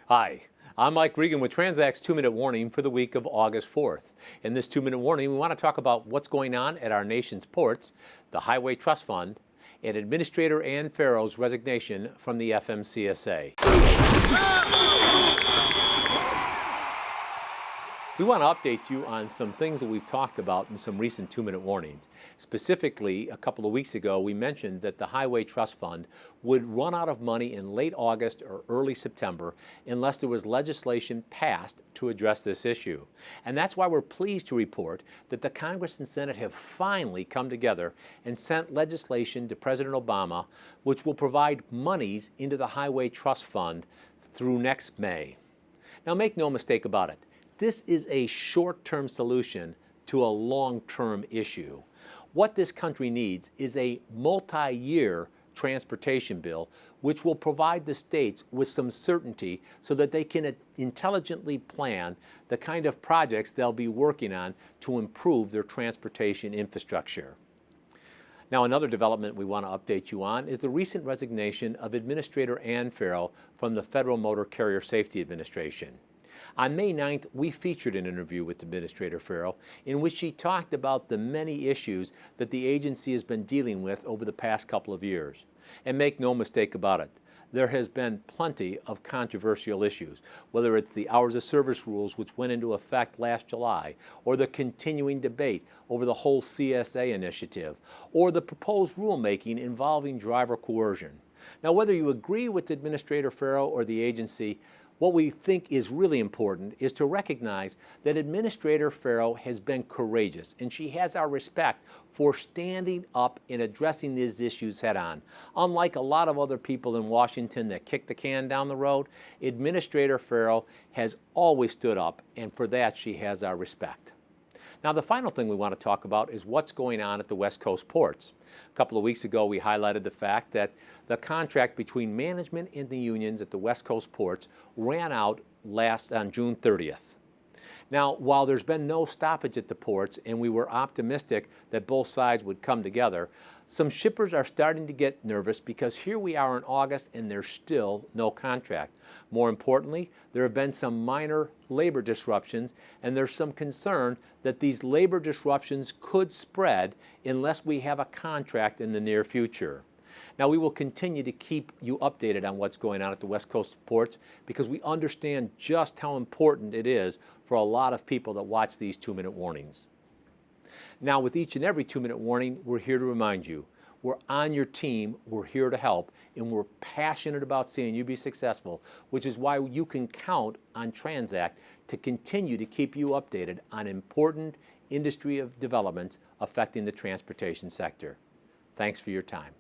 Hi, I'm Mike Regan with Transact's 2-Minute Warning for the week of August 4th. In this 2-minute warning, we want to talk about what's going on at our nation's ports, the Highway Trust Fund, and Administrator Ann Ferro's resignation from the FMCSA. We want to update you on some things that we've talked about in some recent 2-minute warnings. Specifically, a couple of weeks ago, we mentioned that the Highway Trust Fund would run out of money in late August or early September unless there was legislation passed to address this issue. And that's why we're pleased to report that the Congress and Senate have finally come together and sent legislation to President Obama, which will provide monies into the Highway Trust Fund through next May. Now, make no mistake about it. This is a short-term solution to a long-term issue. What this country needs is a multi-year transportation bill which will provide the states with some certainty so that they can intelligently plan the kind of projects they'll be working on to improve their transportation infrastructure. Now, another development we want to update you on is the recent resignation of Administrator Ann Ferro from the Federal Motor Carrier Safety Administration. On May 9th, we featured an interview with Administrator Ferro in which she talked about the many issues that the agency has been dealing with over the past couple of years. And make no mistake about it, there has been plenty of controversial issues, whether it's the hours of service rules which went into effect last July, or the continuing debate over the whole CSA initiative, or the proposed rulemaking involving driver coercion. Now, whether you agree with Administrator Ferro or the agency, what we think is really important is to recognize that Administrator Ferro has been courageous, and she has our respect for standing up and addressing these issues head-on. Unlike a lot of other people in Washington that kick the can down the road, Administrator Ferro has always stood up, and for that she has our respect. Now, the final thing we want to talk about is what's going on at the West Coast ports. A couple of weeks ago, we highlighted the fact that the contract between management and the unions at the West Coast ports ran out on June 30th. Now, while there's been no stoppage at the ports and we were optimistic that both sides would come together, some shippers are starting to get nervous because here we are in August and there's still no contract. More importantly, there have been some minor labor disruptions, and there's some concern that these labor disruptions could spread unless we have a contract in the near future. Now, we will continue to keep you updated on what's going on at the West Coast ports because we understand just how important it is for a lot of people that watch these 2-minute warnings. Now, with each and every 2-minute warning, we're here to remind you, we're on your team, we're here to help, and we're passionate about seeing you be successful, which is why you can count on Transact to continue to keep you updated on important industry developments affecting the transportation sector. Thanks for your time.